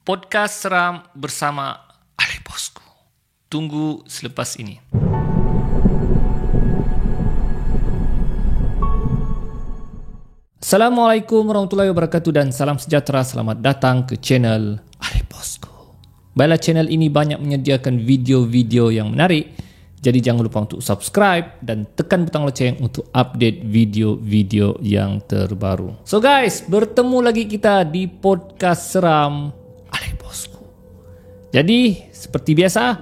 Podcast Seram bersama Ali Bosku. Tunggu selepas ini. Assalamualaikum warahmatullahi wabarakatuh dan salam sejahtera. Selamat datang ke channel Ali Bosku. Baiklah, channel ini banyak menyediakan video-video yang menarik. Jadi jangan lupa untuk subscribe dan tekan butang loceng untuk update video-video yang terbaru. So guys, bertemu lagi kita di podcast seram Ali Bosku. Jadi seperti biasa,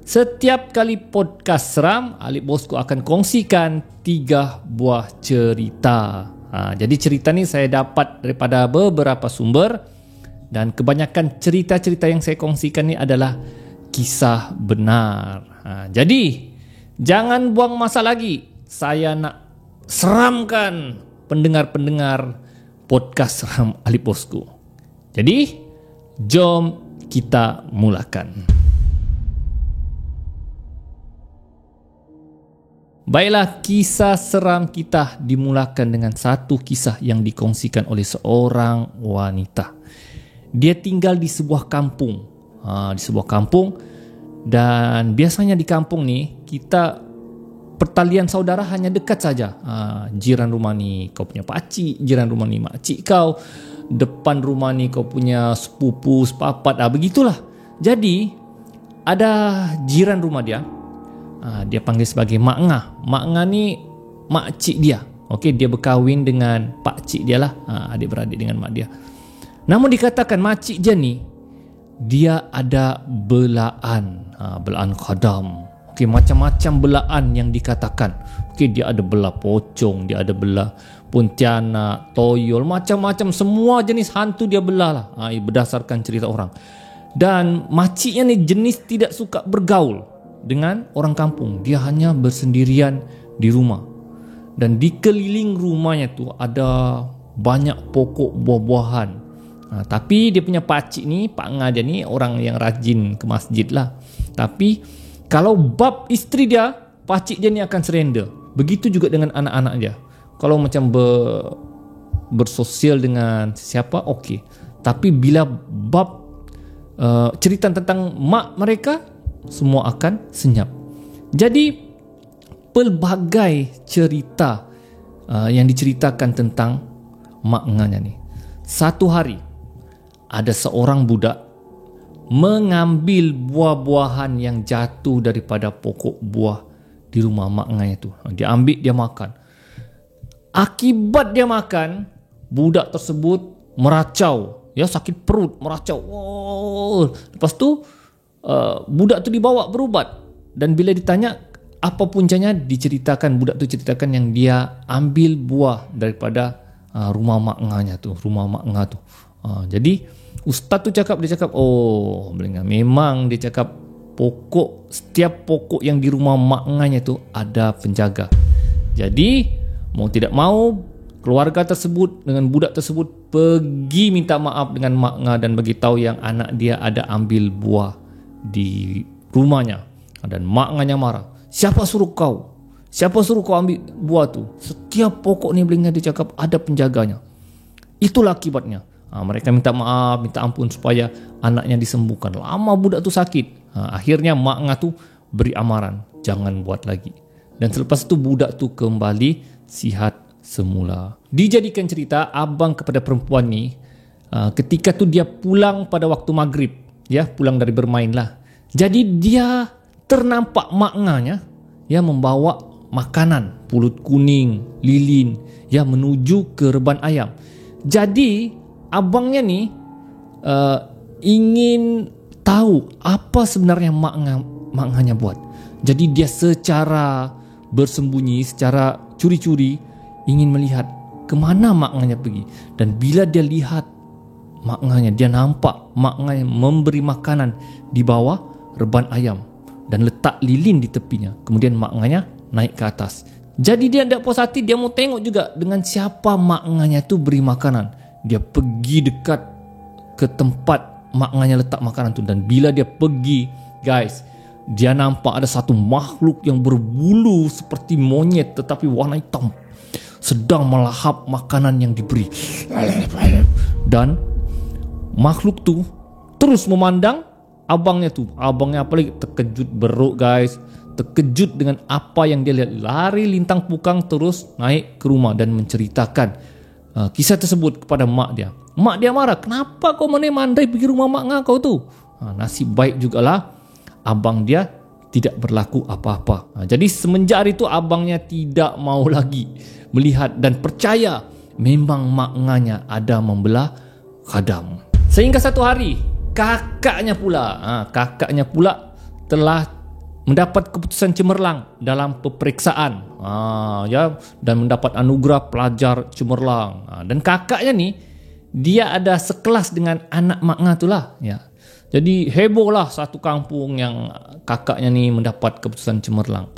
setiap kali podcast seram, Ali Bosku akan kongsikan 3 buah cerita. Jadi cerita ni saya dapat daripada beberapa sumber dan kebanyakan cerita-cerita yang saya kongsikan ni adalah kisah benar. Jadi jangan buang masa lagi. Saya nak seramkan pendengar-pendengar podcast seram Ali Bosku. Jadi jom kita mulakan. Baiklah, kisah seram kita dimulakan dengan satu kisah yang dikongsikan oleh seorang wanita. Dia tinggal di sebuah kampung. Dan biasanya di kampung ni kita pertalian saudara hanya dekat saja. Jiran rumah ni kau punya pakcik, jiran rumah ni makcik kau, depan rumah ni kau punya sepupu, sepapat, begitulah. Jadi ada jiran rumah dia, dia panggil sebagai Mak Ngah. Mak Ngah ni makcik dia. Okey, dia berkahwin dengan pakcik dia lah, adik-beradik dengan mak dia. Namun dikatakan makcik dia ni, dia ada belaan, belaan khadam. Okey, macam-macam belaan yang dikatakan. Okey, dia ada bela pocong, dia ada bela pontianak, toyol, macam-macam, semua jenis hantu dia belah lah. Berdasarkan cerita orang. Dan makciknya ni jenis tidak suka bergaul dengan orang kampung. Dia hanya bersendirian di rumah. Dan di keliling rumahnya tu ada banyak pokok buah-buahan. Tapi dia punya pakcik ni, Pak Ngah dia ni orang yang rajin ke masjid lah. Tapi kalau bab isteri dia, pakcik dia ni akan surrender. Begitu juga dengan anak-anak dia. Kalau macam bersosial dengan siapa, okey. Tapi bila bab cerita tentang mak mereka, semua akan senyap. Jadi pelbagai cerita yang diceritakan tentang Mak Ngahnya ni. Satu hari ada seorang budak mengambil buah-buahan yang jatuh daripada pokok buah di rumah Mak Ngahnya tu. Dia ambil, dia makan. Akibat dia makan, budak tersebut meracau, ya, sakit perut, meracau. Lepas tu budak tu dibawa berubat. Dan bila ditanya apa puncanya, diceritakan, budak tu ceritakan yang dia ambil buah daripada rumah Mak Ngahnya tu, rumah Mak Ngah tu. Jadi ustaz tu cakap, memang dia cakap setiap pokok yang di rumah Mak Ngahnya tu ada penjaga. Jadi mau tidak mau, keluarga tersebut dengan budak tersebut pergi minta maaf dengan Mak Ngah dan beritahu yang anak dia ada ambil buah di rumahnya. Dan Mak Ngahnya marah. Siapa suruh kau ambil buah tu? Setiap pokok ni Belinga dia cakap ada penjaganya. Itulah akibatnya. Mereka minta maaf, minta ampun supaya anaknya disembuhkan. Lama budak tu sakit. Akhirnya Mak Ngah tu beri amaran, jangan buat lagi. Dan selepas itu budak tu kembali sihat semula. Dijadikan cerita abang kepada perempuan ni, ketika tu dia pulang pada waktu maghrib, ya, pulang dari bermain lah. Jadi dia ternampak Mak Ngahnya, ya, membawa makanan, pulut kuning, lilin, ya, menuju ke reban ayam. Jadi abangnya ni ingin tahu apa sebenarnya Mak Ngahnya buat. Jadi dia secara bersembunyi, secara curi-curi ingin melihat kemana Mak Ngahnya pergi. Dan bila dia lihat Mak Ngahnya, dia nampak Mak Ngahnya memberi makanan di bawah reban ayam dan letak lilin di tepinya. Kemudian Mak Ngahnya naik ke atas. Jadi dia tidak puas hati, dia mau tengok juga dengan siapa Mak Ngahnya tu beri makanan. Dia pergi dekat ke tempat Mak Ngahnya letak makanan tu. Dan bila dia pergi, guys, dia nampak ada satu makhluk yang berbulu seperti monyet tetapi warna hitam, sedang melahap makanan yang diberi. Dan makhluk tu terus memandang abangnya tu. Abangnya apa lagi? Terkejut beruk guys. Terkejut dengan apa yang dia lihat. Lari lintang pukang terus naik ke rumah dan menceritakan kisah tersebut kepada mak dia. Mak dia marah. Kenapa kau mandai pergi rumah mak ngah kau tu? Nasib baik jugalah abang dia tidak berlaku apa-apa. Jadi semenjak hari itu abangnya tidak mau lagi melihat dan percaya memang mak ngahnya ada membelah khadam. Sehingga satu hari kakaknya pula telah mendapat keputusan cemerlang dalam peperiksaan dan mendapat anugerah pelajar cemerlang. Dan kakaknya ni dia ada sekelas dengan anak mak ngah itulah ya. Jadi hebohlah satu kampung yang kakaknya ni mendapat keputusan cemerlang.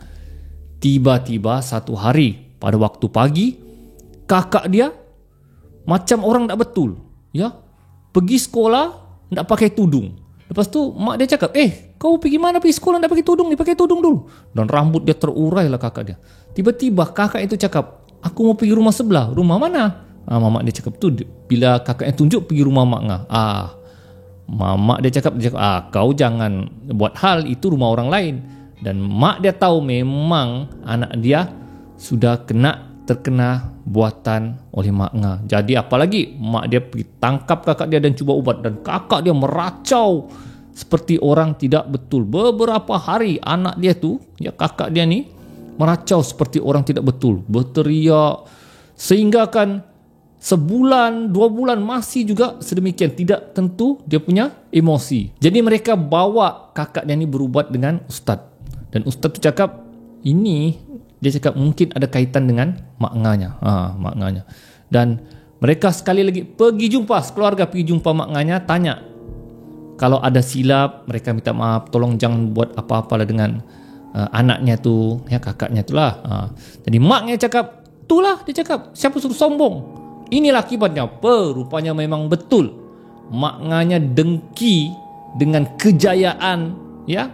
Tiba-tiba satu hari pada waktu pagi, kakak dia macam orang tak betul ya. Pergi sekolah tak pakai tudung. Lepas tu mak dia cakap, kau pergi mana pergi sekolah tak pakai tudung? Dia pakai tudung dulu. Dan rambut dia terurai lah kakak dia. Tiba-tiba kakak itu cakap, aku mau pergi rumah sebelah. Rumah mana? Mamak dia cakap tu, bila kakaknya tunjuk pergi rumah mak ngah. Mamak dia cakap, kau jangan buat hal, itu rumah orang lain. Dan mak dia tahu memang anak dia sudah terkena buatan oleh mak ngah. Jadi apalagi mak dia pergi tangkap kakak dia dan cuba ubat, dan kakak dia meracau seperti orang tidak betul. Beberapa hari anak dia tu, ya kakak dia ni meracau seperti orang tidak betul, berteriak, sehingga kan sebulan, 2 bulan masih juga sedemikian, tidak tentu dia punya emosi. Jadi mereka bawa kakak dia ni berubat dengan ustaz, dan ustaz tu cakap ini, dia cakap mungkin ada kaitan dengan mak ngahnya. Dan mereka sekali lagi pergi jumpa sekeluarga, pergi jumpa mak ngahnya, tanya kalau ada silap, mereka minta maaf, tolong jangan buat apa-apalah dengan anaknya tu, ya kakaknya tu lah. Jadi maknya cakap, itulah dia cakap, siapa suruh sombong? Inilah akibatnya. Rupanya memang betul mak ngahnya dengki dengan kejayaan, ya,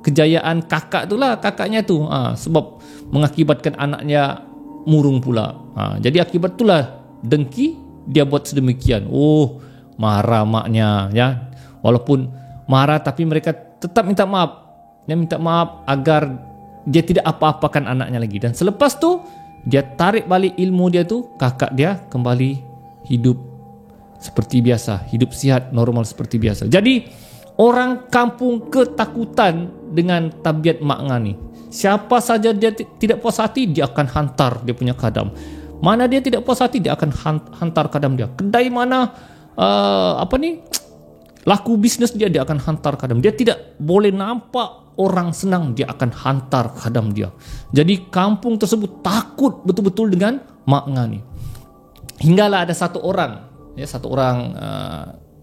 kejayaan kakak tu lah, kakaknya tu, sebab mengakibatkan anaknya murung pula. Jadi akibat itulah dengki, dia buat sedemikian. Marah maknya ya. Walaupun marah tapi mereka tetap minta maaf. Dia minta maaf agar dia tidak apa-apakan anaknya lagi. Dan selepas tu dia tarik balik ilmu dia tu, kakak dia kembali hidup seperti biasa, hidup sihat, normal seperti biasa. Jadi orang kampung ketakutan dengan tabiat mak ngah ni. Siapa saja dia tidak puas hati, dia akan hantar dia punya khadam. Mana dia tidak puas hati, dia akan hantar khadam dia. Kedai mana laku bisnes dia akan hantar khadam. Dia tidak boleh nampak orang senang, dia akan hantar khadam dia. Jadi kampung tersebut takut betul-betul dengan mak ngah ni. Hinggalah ada satu orang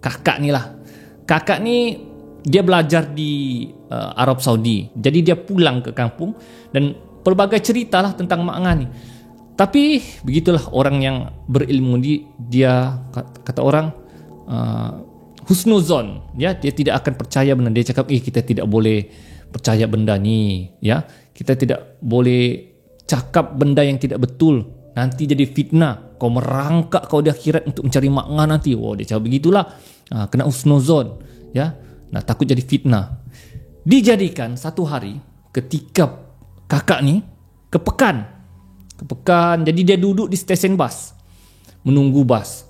kakak ni lah. Kakak ni dia belajar di Arab Saudi. Jadi dia pulang ke kampung dan pelbagai ceritalah tentang mak ngah ni. Tapi begitulah orang yang berilmu dia kata orang husnuzon, ya, dia tidak akan percaya benda. Dia cakap kita tidak boleh percaya benda ni, ya, kita tidak boleh cakap benda yang tidak betul, nanti jadi fitnah, kau merangkak kau di akhirat untuk mencari mak ngah nanti. Dia cakap begitulah, kena husnuzon, ya, takut jadi fitnah. Dijadikan satu hari ketika kakak ni kepekan, jadi dia duduk di stesen bas menunggu bas.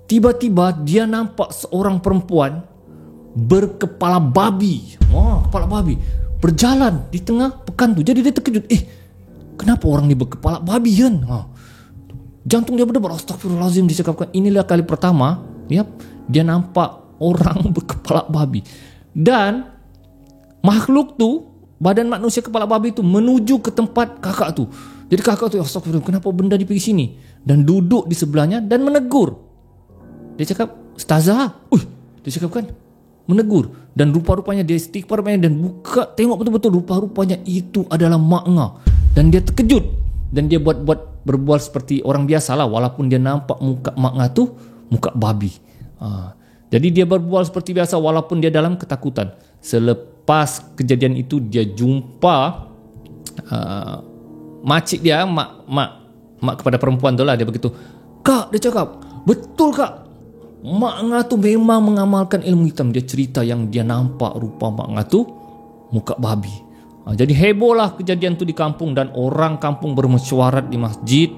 Tiba-tiba dia nampak seorang perempuan berkepala babi, kepala babi berjalan di tengah pekan tu. Jadi dia terkejut, kenapa orang ni berkepala babi kan? Jantung dia berdebar, astagfirullahalazim, dicakapkan. Inilah kali pertama dia nampak orang berkepala babi. Dan makhluk tu, badan manusia kepala babi tu menuju ke tempat kakak tu. Jadi kakak tu, astagfirullah, kenapa benda dia pergi sini? Dan duduk di sebelahnya dan menegur. Dia cakap, Ustazah, dia cakap kan, menegur. Dan rupa-rupanya dia istighfar dan buka, tengok betul-betul rupa-rupanya itu adalah mak ngah. Dan dia terkejut. Dan dia berbual seperti orang biasa lah, walaupun dia nampak muka mak ngah tu muka babi. Jadi dia berbual seperti biasa walaupun dia dalam ketakutan. Selepas kejadian itu dia jumpa makcik dia, mak kepada perempuan tu lah, dia begitu, Kak, dia cakap, betul Kak, Mak Ngah tu memang mengamalkan ilmu hitam. Dia cerita yang dia nampak rupa Mak Ngah tu muka babi. Jadi hebohlah kejadian tu di kampung, dan orang kampung bermesyuarat di masjid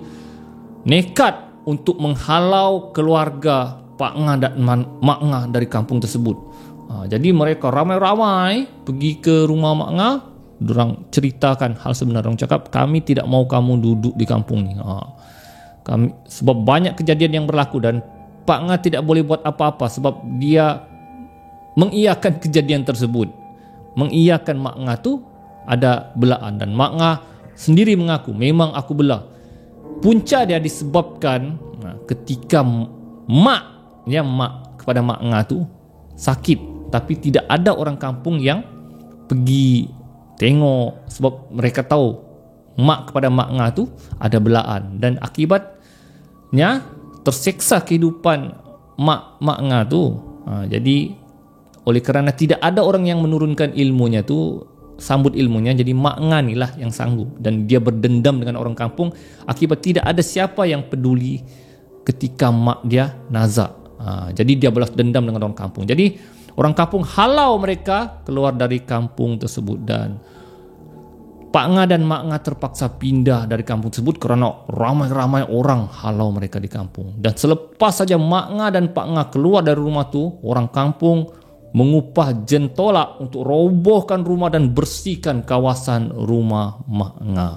nekat untuk menghalau keluarga Pak Ngah dan Mak Ngah dari kampung tersebut. Jadi mereka ramai-ramai pergi ke rumah Mak Ngah. Diorang ceritakan hal sebenar. Diorang cakap, kami tidak mau kamu duduk di kampung ni. Sebab banyak kejadian yang berlaku, dan Pak Ngah tidak boleh buat apa-apa sebab dia mengiyakan kejadian tersebut. Mengiyakan Mak Ngah tu ada belaan, dan Mak Ngah sendiri mengaku, memang aku belah. Punca dia disebabkan ketika mak kepada Mak Ngah tu sakit, tapi tidak ada orang kampung yang pergi tengok sebab mereka tahu mak kepada Mak Ngah tu ada belaan, dan akibatnya terseksa kehidupan Mak Ngah tu. Jadi oleh kerana tidak ada orang yang menurunkan ilmunya tu, sambut ilmunya, jadi Mak Ngah ni lah yang sanggup, dan dia berdendam dengan orang kampung akibat tidak ada siapa yang peduli ketika mak dia nazak. Jadi dia balas dendam dengan orang kampung. Jadi orang kampung halau mereka keluar dari kampung tersebut, dan Pak Ngah dan Mak Ngah terpaksa pindah dari kampung tersebut kerana ramai-ramai orang halau mereka di kampung. Dan selepas saja Mak Ngah dan Pak Ngah keluar dari rumah tu, orang kampung mengupah jentolak untuk robohkan rumah dan bersihkan kawasan rumah Mak Ngah.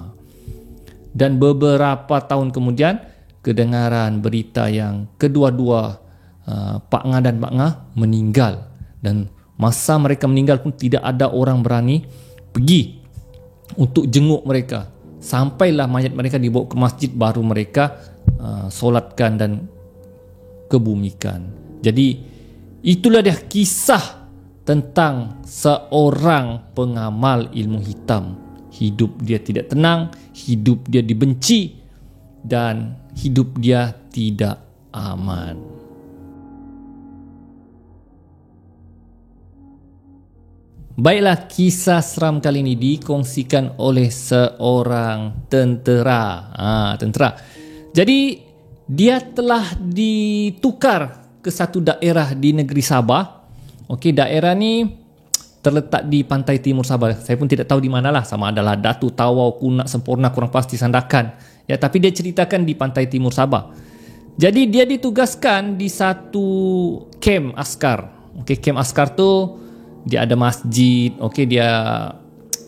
Dan beberapa tahun kemudian, kedengaran berita yang kedua-dua Pak Ngah dan Mak Ngah meninggal, dan masa mereka meninggal pun tidak ada orang berani pergi untuk jenguk mereka. Sampailah mayat mereka dibawa ke masjid, baru mereka solatkan dan kebumikan. Jadi itulah dia kisah tentang seorang pengamal ilmu hitam. Hidup dia tidak tenang, hidup dia dibenci, dan hidup dia tidak aman. Baiklah, kisah seram kali ini dikongsikan oleh seorang tentera. Tentera. Jadi dia telah ditukar ke satu daerah di negeri Sabah. Okey, daerah ni terletak di pantai timur Sabah. Saya pun tidak tahu di manalah, sama adalah Datu, Tawau, Kunak, Sempurna, kurang pasti Sandakan. Ya, tapi dia ceritakan di pantai timur Sabah. Jadi dia ditugaskan di satu kem askar. Okey, kem askar tu dia ada masjid, okey, dia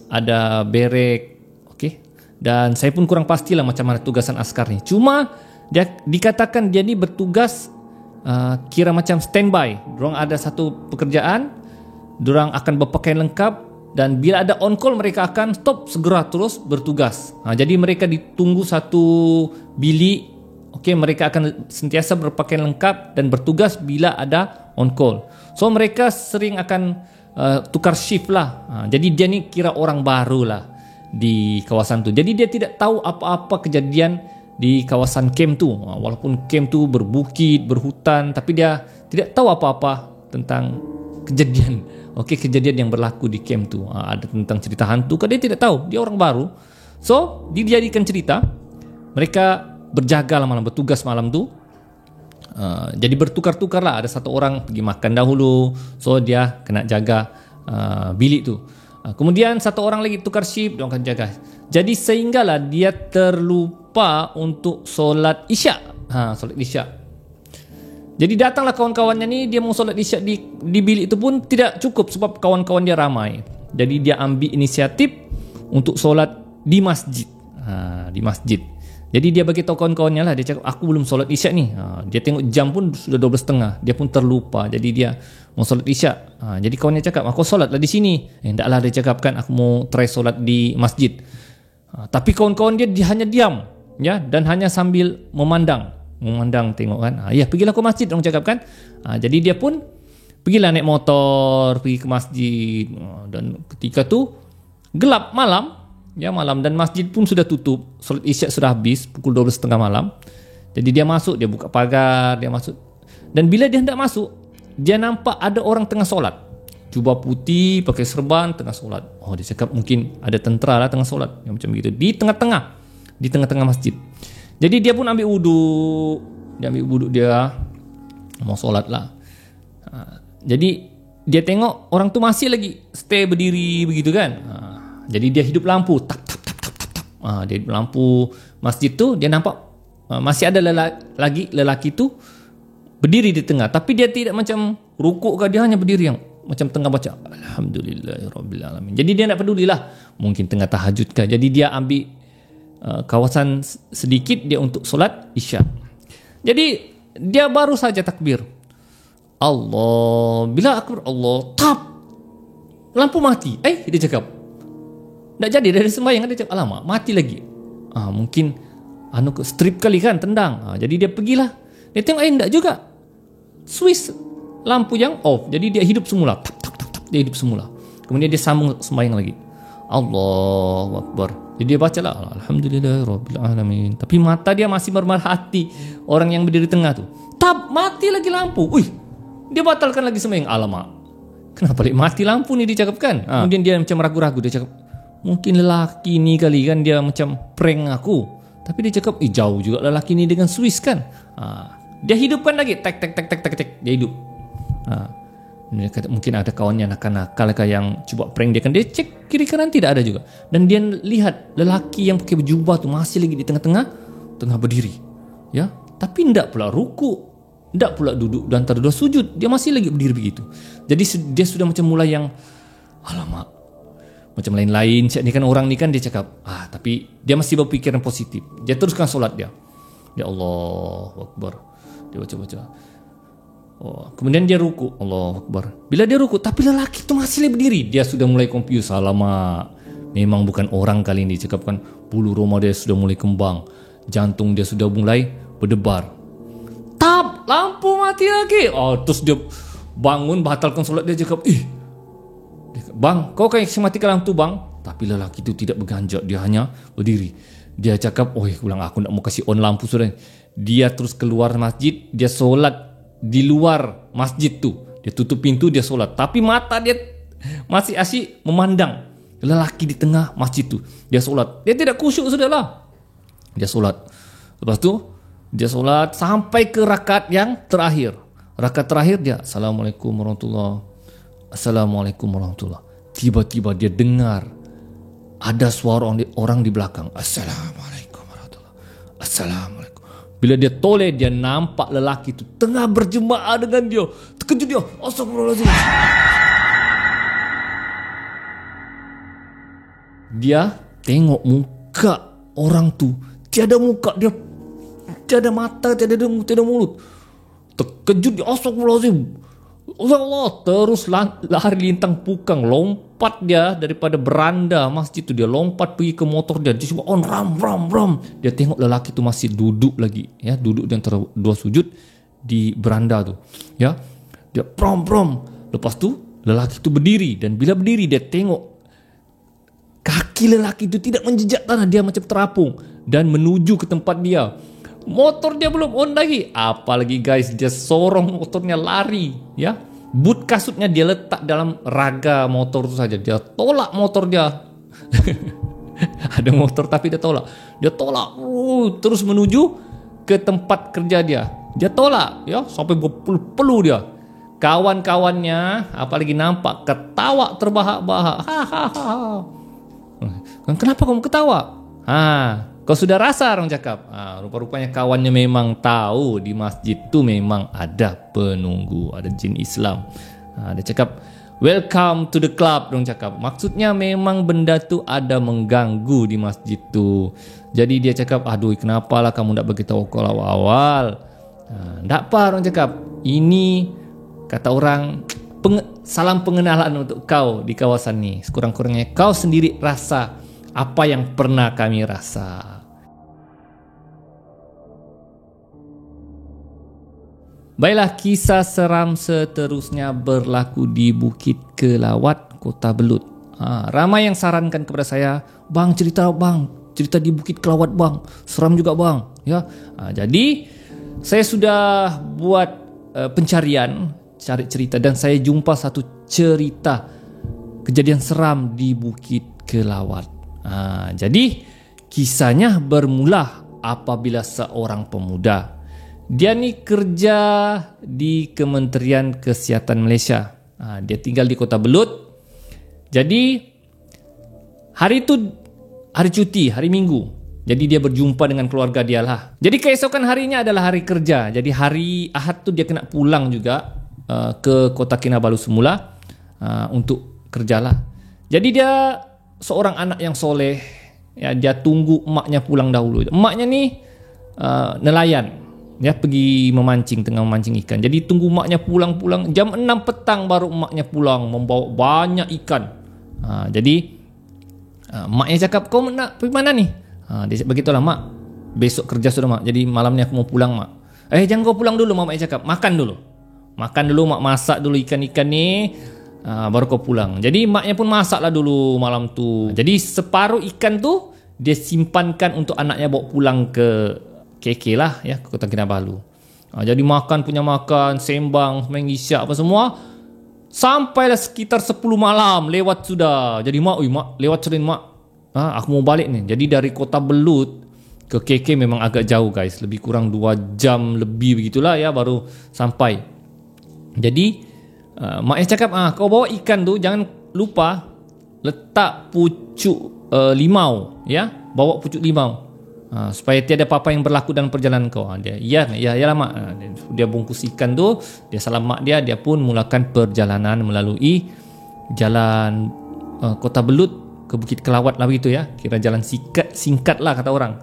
ada berek, okey. Dan saya pun kurang pastilah macam mana tugasan askar ni. Cuma dia dikatakan dia ni bertugas kira macam standby. Diorang ada satu pekerjaan, diorang akan berpakaian lengkap, dan bila ada on call mereka akan stop segera terus bertugas. Jadi mereka ditunggu satu bilik, okey, mereka akan sentiasa berpakaian lengkap dan bertugas bila ada on call. So mereka sering akan tukar shift lah. Jadi dia ni kira orang baru lah di kawasan tu. Jadi dia tidak tahu apa-apa kejadian di kawasan kem tu. Walaupun kem tu berbukit, berhutan, tapi dia tidak tahu apa-apa tentang kejadian. Okey, kejadian yang berlaku di kem tu. Ada tentang cerita hantu ke, dia tidak tahu. Dia orang baru. So dijadikan cerita. Mereka berjaga malam, bertugas malam tu. Jadi bertukar-tukar lah. Ada satu orang pergi makan dahulu, so dia kena jaga bilik tu. Kemudian satu orang lagi tukar shift, dia akan jaga. Jadi sehinggalah dia terlupa untuk solat isyak. Solat isyak. Jadi datanglah kawan-kawannya ni, dia mau solat isyak di bilik itu pun tidak cukup sebab kawan-kawan dia ramai. Jadi dia ambil inisiatif untuk solat di masjid. Di masjid. Jadi dia bagi tahu kawan-kawannya lah, dia cakap, aku belum solat isyak ni. Dia tengok jam pun sudah 12.30. Dia pun terlupa. Jadi dia mau solat isyak. Jadi kawannya cakap, aku solatlah di sini. Taklah, dia cakap kan, aku mau try solat di masjid. Tapi kawan-kawan dia hanya diam, ya, dan hanya sambil memandang tengok kan. Ya, pergilah ke masjid, orang cakap kan. Jadi dia pun pergilah naik motor, pergi ke masjid. Dan ketika tu gelap malam, ya, malam, dan masjid pun sudah tutup. Solat isyak sudah habis pukul 12.30 malam. Jadi dia masuk, dia buka pagar, dia masuk. Dan bila dia hendak masuk, dia nampak ada orang tengah solat. Jubah putih, pakai serban, tengah solat. Dia cakap mungkin ada tentera lah tengah solat, yang macam begitu. Di tengah-tengah masjid. Jadi dia pun ambil wuduk. Dia ambil wuduk dia. mau solat lah. Jadi dia tengok orang tu masih lagi stay berdiri begitu kan. Jadi dia hidup lampu, tap tap tap tap tap. Dia hidup lampu masjid tu, dia nampak masih ada lelaki tu berdiri di tengah, tapi dia tidak macam rukuk ke, dia hanya berdiri yang macam tengah baca Alhamdulillahirabbil alamin. Jadi dia tak pedulilah, mungkin tengah tahajud ke. Jadi dia ambil kawasan sedikit dia untuk solat Isya. Jadi dia baru saja takbir, Allah, bila akbar Allah, tap, lampu mati. Dia cakap tak jadi dari sembahyang. Dia cakap alamak, mati lagi. Mungkin strip kali kan, tendang. Jadi dia pergilah, dia tengok tak juga, switch lampu yang off. Jadi dia hidup semula, tap tap tap tap, dia hidup semula. Kemudian dia sambung sembahyang lagi, Allahu akbar. Jadi dia bacalah Alhamdulillahirabbil alamin. Tapi mata dia masih mermerhati orang yang berdiri tengah tu. Tap, mati lagi lampu. Dia batalkan lagi sembahyang. Alamak, kenapa mati lampu ni, dia cakap kan. Kemudian dia macam ragu-ragu, dia cakap mungkin lelaki ni kali kan, dia macam prank aku. Tapi dia cakap jauh juga lelaki ni dengan Swiss kan. Dia hidupkan lagi, tek tek tek tek tek tek, dia hidup. Dia kata, mungkin ada kawannya nakal-nakal yang cuba prank dia kan. Dia cek kiri kanan, tidak ada juga. Dan dia lihat lelaki yang pakai berjubah tu masih lagi di tengah-tengah, tengah berdiri, ya. Tapi tidak pula ruku, tidak pula duduk dan antara dua sujud, dia masih lagi berdiri begitu. Jadi dia sudah macam mulai yang alamak, macam lain-lain. Ni kan orang ni kan, dia cakap tapi dia masih berpikiran positif. Dia teruskan solat dia. Ya Allahu akbar. Dia baca-baca. Kemudian dia ruku, Allahu akbar. Bila dia ruku, tapi lelaki tu masih berdiri, dia sudah mulai confused. Alamak, memang bukan orang kali ini. Cakapkan bulu roma dia sudah mulai kembang, jantung dia sudah mulai berdebar. Tap, lampu mati lagi. Terus dia bangun, batalkan solat. Dia cakap, bang, kau kan yang matikan lampu bang. Tapi lelaki itu tidak berganjak, dia hanya berdiri. Dia cakap, ulang aku nak mau kasih on lampu sudah. Dia terus keluar masjid, dia solat di luar masjid tu. Dia tutup pintu, dia solat. Tapi mata dia masih asyik memandang lelaki di tengah masjid tu. Dia solat, dia tidak khusyuk sudahlah. Dia solat. Lepas tu dia solat sampai ke rakaat yang terakhir. Rakaat terakhir dia Assalamualaikum warahmatullahi, Assalamualaikum warahmatullahi. Tiba-tiba dia dengar ada suara orang di belakang, Assalamualaikum warahmatullahi, Assalamualaikum. Bila dia toleh, dia nampak lelaki itu tengah berjemaah dengan dia. Terkejut dia, astagfirullahaladzim. Dia tengok muka orang tu, tiada muka dia, tiada mata, tiada mulut. Terkejut dia, astagfirullahaladzim. Allah, terus lari lintang pukang, lompat dia daripada beranda masjid tu. Dia lompat pergi ke motor dia coba on, ram. Dia tengok lelaki tu masih duduk lagi, ya, duduk di antara dua sujud di beranda tu, ya. Dia prom. Lepas tu lelaki tu berdiri, dan bila berdiri dia tengok kaki lelaki tu tidak menjejak tanah, dia macam terapung dan menuju ke tempat dia. Motor dia belum on lagi, apalagi guys, dia sorong motornya lari, ya. Boot kasutnya dia letak dalam raga motor itu saja. Dia tolak motor dia. Ada motor tapi dia tolak. Terus menuju ke tempat kerja dia. Dia tolak, ya, sampai berpeluh-peluh dia. Kawan-kawannya apalagi nampak ketawa terbahak-bahak. Kenapa kamu ketawa? Kau sudah rasa, orang cakap. Rupa-rupanya kawannya memang tahu di masjid tu memang ada penunggu, ada jin Islam. Dia cakap, welcome to the club, orang cakap. Maksudnya memang benda tu ada mengganggu di masjid tu. Jadi dia cakap, kenapalah kamu tak beritahu aku awal-awal. Tak apa, orang cakap. Ini kata orang salam pengenalan untuk kau di kawasan ni. Sekurang-kurangnya kau sendiri rasa apa yang pernah kami rasa. Baiklah, kisah seram seterusnya berlaku di Bukit Kelawat, Kota Belud. Ramai yang sarankan kepada saya, bang, cerita di Bukit Kelawat bang, seram juga bang, ya. Jadi saya sudah buat pencarian, cari cerita, dan saya jumpa satu cerita kejadian seram di Bukit Kelawat. Jadi kisahnya bermula apabila seorang pemuda Dia ni kerja di Kementerian Kesihatan Malaysia. Dia tinggal di Kota Belud. Jadi hari itu hari cuti, hari Minggu. Jadi dia berjumpa dengan keluarga dia lah. Jadi keesokan harinya adalah hari kerja. Jadi hari Ahad tu dia kena pulang juga ke Kota Kinabalu semula untuk kerjalah. Jadi dia seorang anak yang soleh. Ya, dia tunggu emaknya pulang dahulu. Emaknya ni nelayan. Dia pergi memancing, tengah memancing ikan. Jadi tunggu emaknya pulang-pulang. Jam 6 petang baru emaknya pulang membawa banyak ikan. Jadi emaknya cakap, kau nak pergi mana ni? Dia cakap, begitulah mak, besok kerja sudah mak, jadi malam ni aku mau pulang mak. Jangan kau pulang dulu mak cakap, makan dulu mak, masak dulu ikan-ikan ni, baru kau pulang. Jadi maknya pun masaklah dulu malam tu. Jadi separuh ikan tu dia simpankan untuk anaknya bawa pulang ke KK lah ya, ke Kota Kinabalu. Jadi makan punya makan, sembang, sembang isyak apa semua. Sampailah sekitar 10 malam lewat sudah. Jadi mak, lewat sudah mak. Aku mau balik ni. Jadi dari Kota Belud ke KK memang agak jauh guys. Lebih kurang 2 jam lebih begitulah ya baru sampai. Jadi maknya cakap, kau bawa ikan tu jangan lupa letak pucuk limau ya. Bawa pucuk limau. Supaya tiada apa-apa yang berlaku dalam perjalanan kau. Dia, iyalah mak. Dia bungkus ikan tu, dia salam mak dia pun mulakan perjalanan melalui jalan Kota Belud ke Bukit Kelawat lah begitu ya. Kira jalan singkat lah kata orang.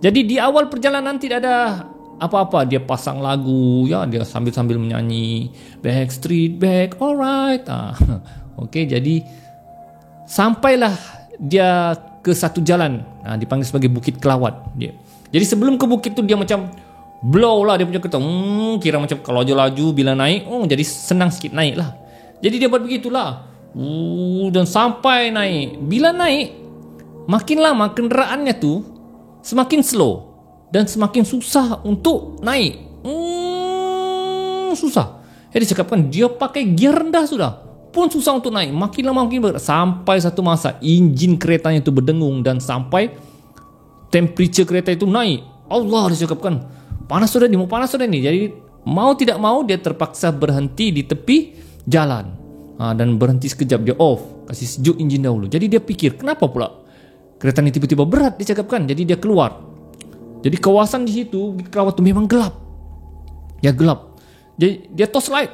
Jadi di awal perjalanan tidak ada apa-apa. Dia pasang lagu ya, dia sambil-sambil menyanyi Backstreet Back, alright. Okey, jadi sampailah dia ke satu jalan, dipanggil sebagai Bukit Kelawat dia. Jadi sebelum ke bukit tu dia macam blow lah dia punya kereta. Kira macam kalau laju-laju bila naik, jadi senang sikit naik lah. Jadi dia buat begitulah. Dan sampai naik. Bila naik, makin lama kenderaannya tu semakin slow dan semakin susah untuk naik. Susah. Dia cakapkan dia pakai gear rendah sudah pun susah untuk naik. Makin lama makin berat. Sampai satu masa enjin keretanya itu berdengung dan sampai temperature kereta itu naik. Allah, dia cakapkan panas sudah ni, mau panas sudah ni. Jadi mau tidak mau dia terpaksa berhenti di tepi jalan. Dan berhenti sekejap, dia off, kasih sejuk enjin dahulu. Jadi dia fikir, kenapa pula kereta ni tiba-tiba berat, dia cakapkan. Jadi dia keluar. Jadi kawasan di situ, Kelawat tu memang gelap. Ya gelap. Jadi dia torch light.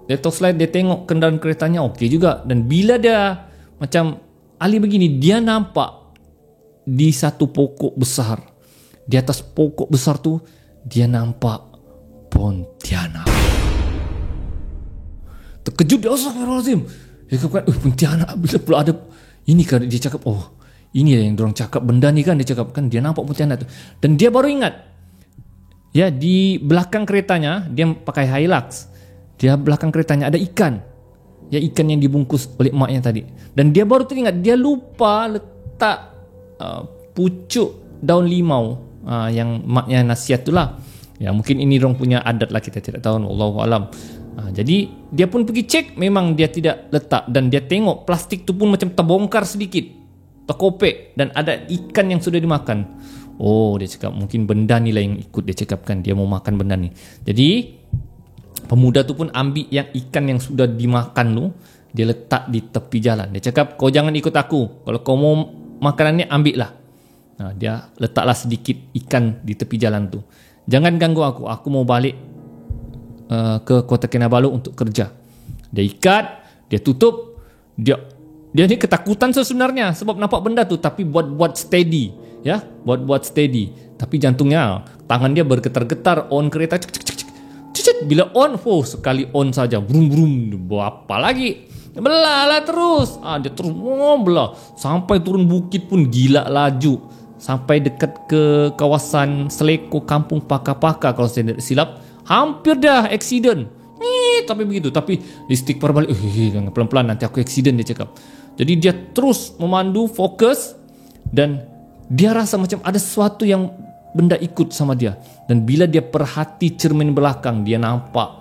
Dia tengok kendaraan keretanya okey juga. Dan bila dia macam Ali begini, dia nampak di satu pokok besar. Di atas pokok besar tu, dia nampak Pontianak. Terkejut dia, astagfirullahalazim. Dia cakap, Pontianak bila pula ada ini kan. Dia cakap, ini yang diorang cakap benda ni kan. Dia cakap kan dia nampak Pontianak tu. Dan dia baru ingat, ya di belakang keretanya dia pakai Hilux. Dia belakang keretanya ada ikan. Ya ikan yang dibungkus oleh emaknya tadi. Dan dia baru teringat, dia lupa letak pucuk daun limau yang maknya nasihat tu lah. Ya mungkin ini orang punya adat lah, kita tidak tahu, Wallahualam. Jadi dia pun pergi cek, memang dia tidak letak. Dan dia tengok plastik tu pun macam terbongkar sedikit, terkopek, dan ada ikan yang sudah dimakan. Dia cakap mungkin benda ni lah yang ikut. Dia cakapkan dia mau makan benda ni. Jadi pemuda tu pun ambil yang ikan yang sudah dimakan tu, dia letak di tepi jalan. Dia cakap, kau jangan ikut aku. Kalau kau mau makanan ni, ambil lah. Dia letaklah sedikit ikan di tepi jalan tu. Jangan ganggu aku mau balik ke Kota Kinabalu untuk kerja. Dia ikat, dia tutup. Dia ni ketakutan sebenarnya sebab nampak benda tu, tapi buat steady, ya, buat steady. Tapi jantungnya, tangan dia bergetar-getar, on kereta. Bila on, sekali on saja, brum, apa lagi? Belah terus. Dia terus belah sampai turun bukit pun gila laju. Sampai dekat ke kawasan Seleko, Kampung Paka-Paka kalau saya tidak silap. Hampir dah accident. Tapi begitu. Tapi listrik balik. Pelan-pelan nanti aku accident, dia cakap. Jadi dia terus memandu, fokus. Dan dia rasa macam ada sesuatu yang benda ikut sama dia. Dan bila dia perhati cermin belakang, dia nampak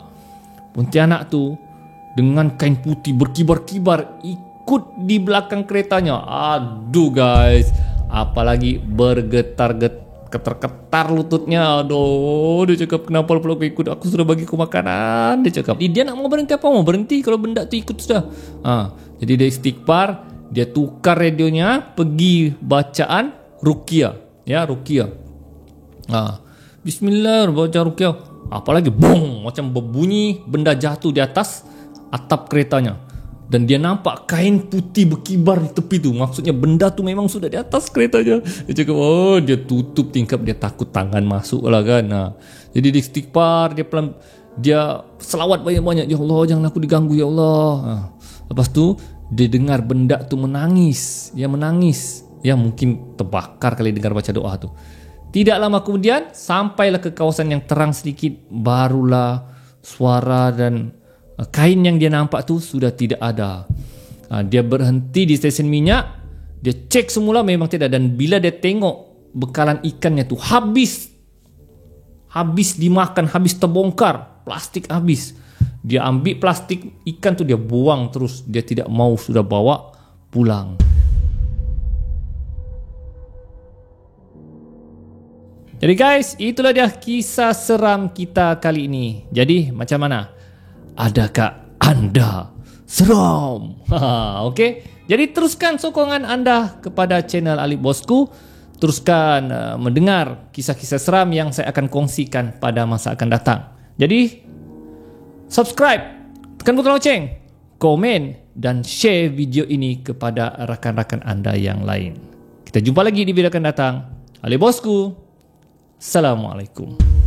Pontianak tu dengan kain putih berkibar-kibar ikut di belakang keretanya. Aduh guys, apalagi ketar lututnya. Aduh, dia cakap, kenapa pula kau ikut? Aku sudah bagi kau makanan, dia cakap. Dia nak mau berhenti apa? Mau berhenti kalau benda tu ikut sudah. Jadi dia istighfar, dia tukar radionya, pergi bacaan ruqyah. Ya, ruqyah. Bismillah, baca ruqyah. Apalagi bong, macam berbunyi benda jatuh di atas atap keretanya. Dan dia nampak kain putih berkibar di tepi tu. Maksudnya benda tu memang sudah di atas keretanya. Dia cakap, dia tutup tingkap, dia takut tangan masuk lah kan. Jadi dia istighfar, dia selawat banyak-banyak. Ya Allah, jangan aku diganggu ya Allah. Lepas tu dia dengar benda tu menangis. Dia menangis. Ya mungkin terbakar kali dengar baca doa tu. Tidak lama kemudian sampailah ke kawasan yang terang sedikit. Barulah suara dan kain yang dia nampak tu sudah tidak ada. Dia berhenti di stesen minyak. Dia cek semula, memang tidak. Dan bila dia tengok bekalan ikannya tu habis dimakan, habis terbongkar, plastik habis. Dia ambil plastik ikan tu, dia buang terus. Dia tidak mau sudah bawa pulang. Jadi guys, itulah dia kisah seram kita kali ini. Jadi macam mana? Adakah anda seram? Okey. Jadi teruskan sokongan anda kepada channel Alip Bosku. Teruskan mendengar kisah-kisah seram yang saya akan kongsikan pada masa akan datang. Jadi subscribe, tekan butang loceng, komen dan share video ini kepada rakan-rakan anda yang lain. Kita jumpa lagi di video akan datang. Alip Bosku. Assalamualaikum.